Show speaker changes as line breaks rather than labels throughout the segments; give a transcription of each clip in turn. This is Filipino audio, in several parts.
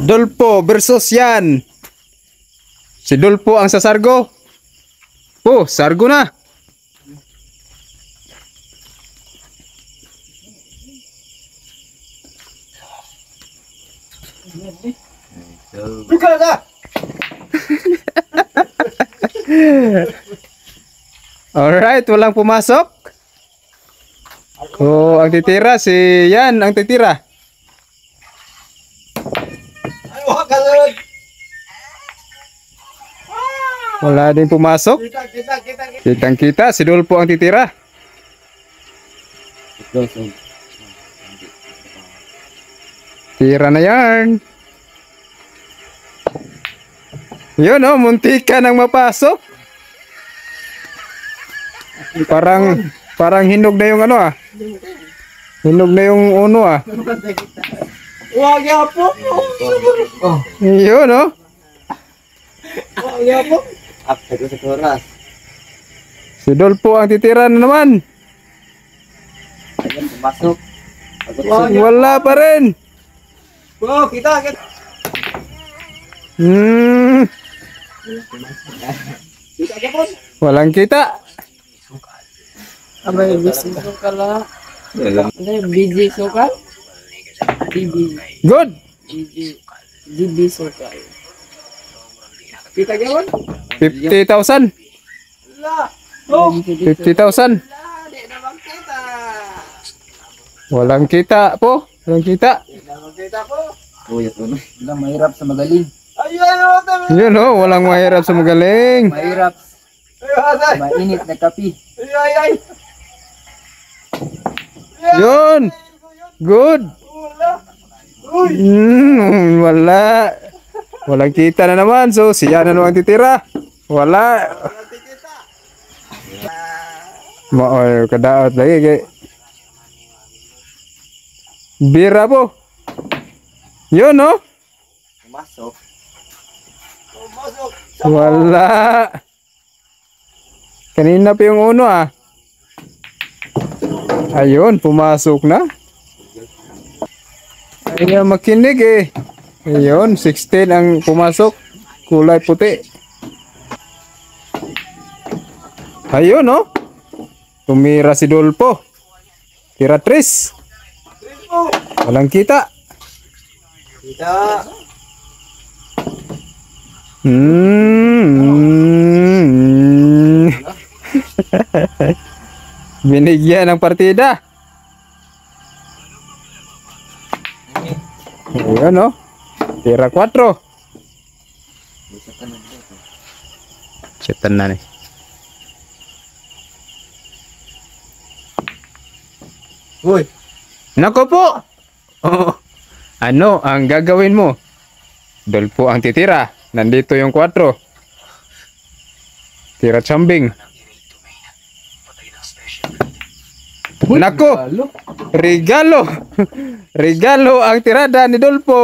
Dulpo versus yan. Si Dulpo ang sasargo. Oh, sargo na. Alright, walang pumasok. Oh, ang titira si yan, ang titira. Wala din pumasok. Kitang-kita si Dulpo ang titira. Tira na yan. Yun oh, muntika nang mapasok. Parang hinog na yung ano ah. Hinog na yung uno ah.
Wag ya po.
Yun oh.
Wag ya po. After ko sa oras.
Si Dulpo ang titira na naman.
Ayun, pumasok.
Wala pa rin.
Oh, kita. Kita ka po.
Walang kita.
Abay, busy sukal lah. Biji sukal. Bibi.
Good.
Bibi sukal.
Kita ka po.
50,000.
La. Oh,
50,000.
di naman kita.
Walang kita po. Walang kita.
Di naman kita po.
Oh, ito na. Wala, mahirap sa magaling.
Ayun, ayun.
Yun oh, walang mahirap sa magaling.
Mahirap
Ayun,
mainit na kapi.
ayun.
Yun. Good. Wala. Walang kita na naman. So, siya na naman titira. Wala. Maoy, kadaot lagi kay. Bira po. Yun oh.
Pumasok.
Wala. Kanina pa yung uno ah. Ayun, pumasok na. Ayaw makinig eh. Ayun, 16 ang pumasok. Kulay puti. Ayun oh. Tumira si Dulpo. Tira 3. Walang kita.
Kita.
Binigyan ng partida. Ayan oh. Tira 4. Setan na nih.
Hoy.
Nako po. Oh. Ano ang gagawin mo? Dulpo ang titira. Nandito yung 4. Tira chambing. Nako. Regalo. Regalo ang tirada ni Dulpo.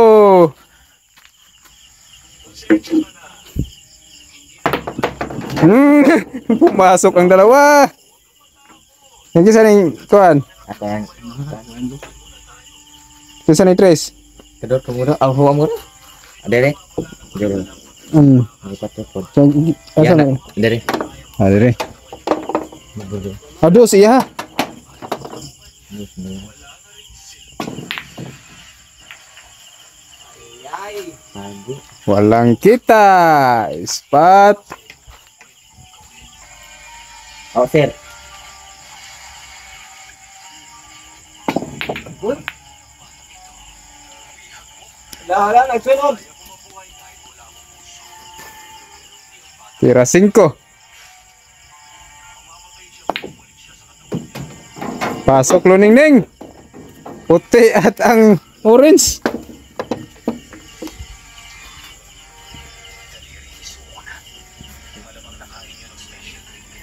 Pumasok ang dalawa. Yang isa ning kuan.
Apa yang
Isa ni Tres.
kedua kemudian alhu amur. Ada deh. Jero. Buka telepon.
Asa na?
Ada deh.
Ada deh. Aduh siya. Walang kita. Ispat.
Oh, sir.
Dah, nagsunod.
Tira 5. Pasok lo Ningning. Puti at ang orange.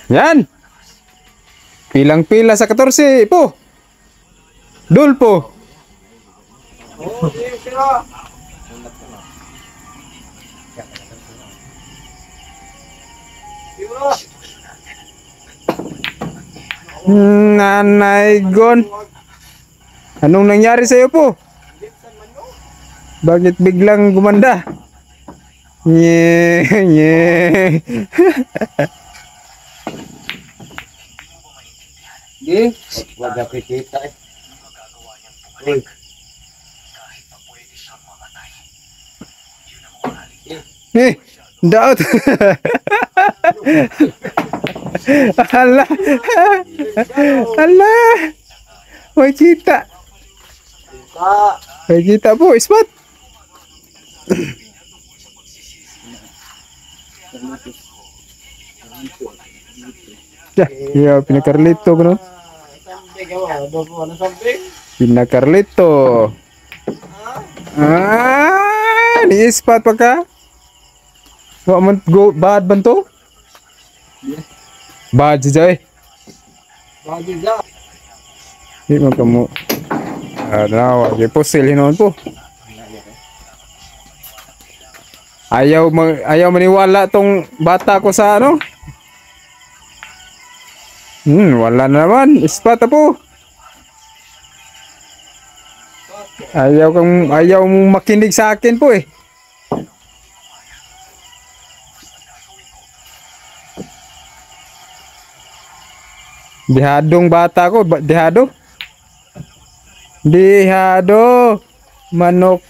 Yan. Pilang-pila sa 14 po. Dulpo.
Oh, sira. Sira.
Nanay Gon. Anong nangyari sa iyo po? Bakit biglang gumanda? Nye, nye.
Di.
Wag na kita eh.
Uy.
Daot. Hala. Hala. May kita. May kita po, spot. Ya, pinakarlito ko no.
Sampai ka ba? Ano sampai?
Pinakarlito. Ni spot pa ka? Wa man go bad banto? Bad jay.
Bagi ka.
Di man kamo. Ano, wag po hinon po. Ayaw maniwala tong bata ko sa ano? Wala na naman. Spot po. Ayaw mong makinig sa akin po eh. Dihadong bata ko, dihado. Dihado. Manok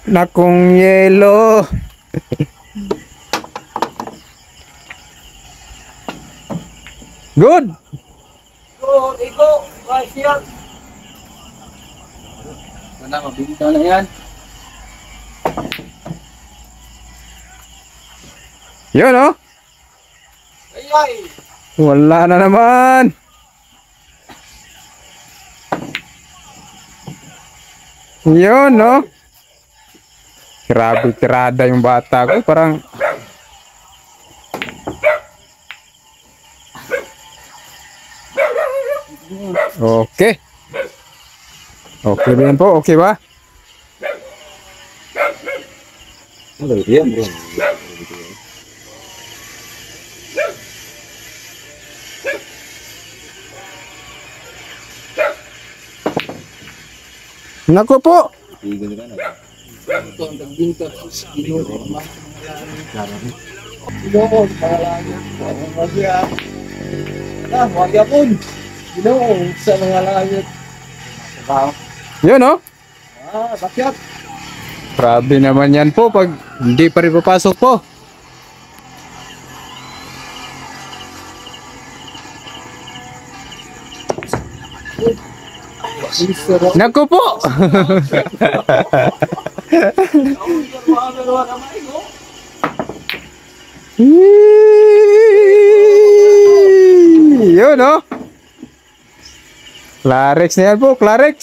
na kong yelo. Good.
Iko. Siya. Wala, mabinta na yan.
Yun oh.
Ay.
Wala na naman. Yun no. Grabe tirada yung bata ko. Parang okay. Okay ba yan po? Okay ba?
Ano yan bro?
Naku po.
Tigil ka na.
Ito ang nagbinta. Ginoo. Ginoo. Pangalangan. Wagya. Wagya po. Ginoo. Sa mga langit.
Yun oh.
Bakyat.
Grabe naman yan po pag hindi pa rin papasok po. Naku po. Yun oh. Clarex na yan po, Clarex.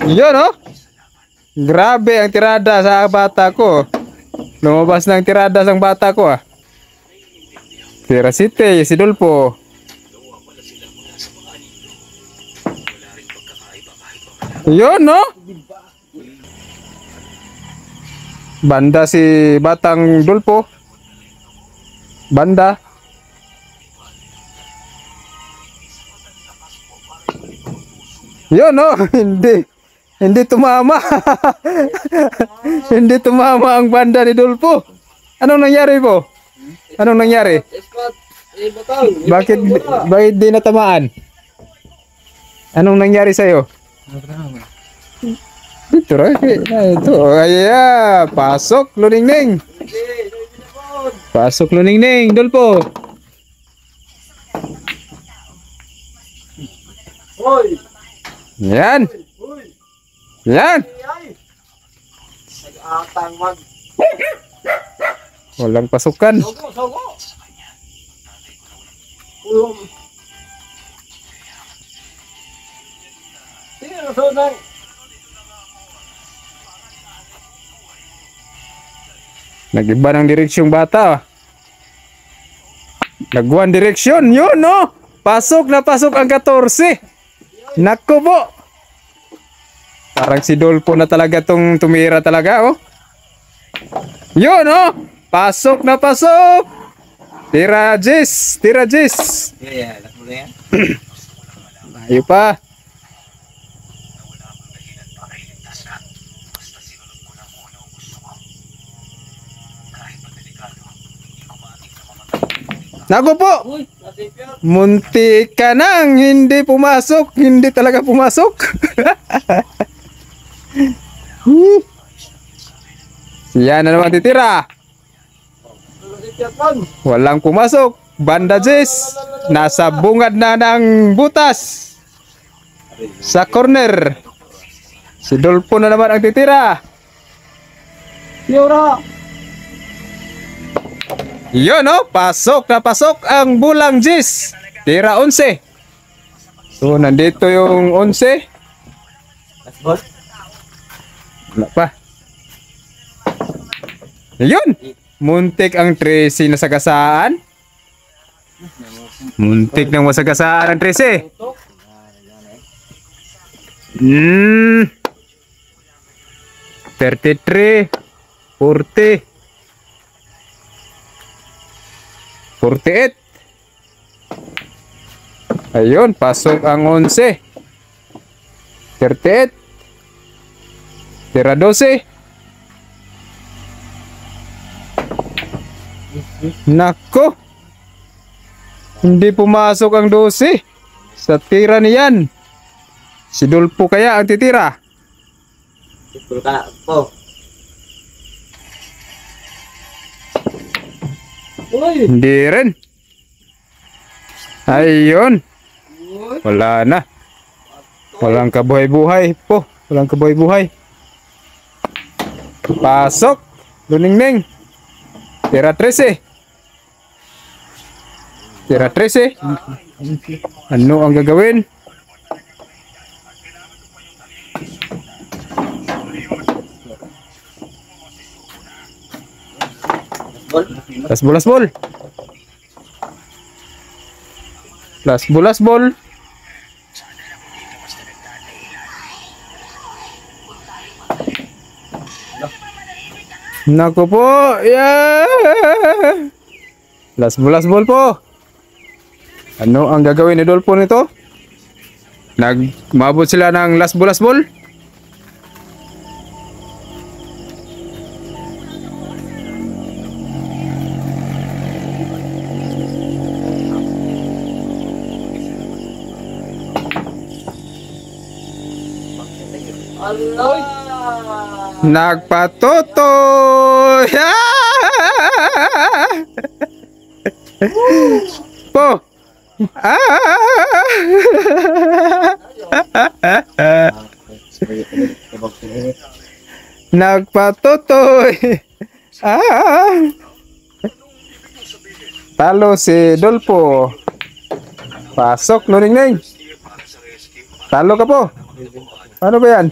Yun oh. Grabe ang tirada sa bata ko. Lumabas ng tirada sa bata ko ah. Tira City, si Dulpo. Yun no. Banda si Batang Dulpo. Banda. Yun no. Hindi tumama. Hindi tumama ang banda ni Dulpo. Anong nangyari po? Anong nangyari?
Spot. Batang.
Bakit di natamaan? Anong nangyari sa'yo? Ito rin. Ito. Ayan. Pasok, Luningning. Pasok, Luningning. Dulpo.
Hoy.
Yan. Yan.
Nag-atang mag.
Walang pasukan.
Sogo. Ulong. Sino sunang?
Nag-iba ng direksyong bata. Nag-one direksyon. Yun no. Pasok na pasok ang 14. Naku po. Parang si Dulpo na talaga tong tumira talaga oh. Yun oh. Pasok na pasok. Tira Jis. Tira Jis.
Yeah, alam mo na yan.
Ayo pa. Naku po!
Uy, nasip yun.
Munti ka nang hindi pumasok. Hindi talaga pumasok. Yan na naman titira.
Nasip yun, man.
Walang pumasok. Bandages. Nasa bungad na ng butas. Sa corner. Si Dolpo na naman ang titira.
Yura.
Yun oh, pasok na pasok ang bulang Jis. Tira 11. So nandito yung 11.
Last ball.
Wala pa. Yun. Muntik ang 13 na sagasaan. Muntik ng masagasaan ang 13. Hmm. 33, 40, 48. Ayun, pasok ang 11. 38. Tira 12. Nako. Hindi pumasok ang 12. Sa tira niyan. Si Dolpo kaya ang titira.
Puro ka po.
Uy.
Hindi rin. Ayun. Wala na. Walang kabuhay-buhay po. Walang kabuhay-buhay. Pasok. Luningning. Tira 13. Tira 13. Ano ang gagawin?
Ball.
Last ball, last ball. Last ball, last ball. Naku po. Yeah. Last ball po. Ano ang gagawin ni Dolpo nito? Nagmabot sila ng last ball, last ball.
Allah.
Nagpatutoy! Po! Nagpatutoy! Talo si Dolpo. Pasok, Luningning. Talo ka po. Ano ba yan?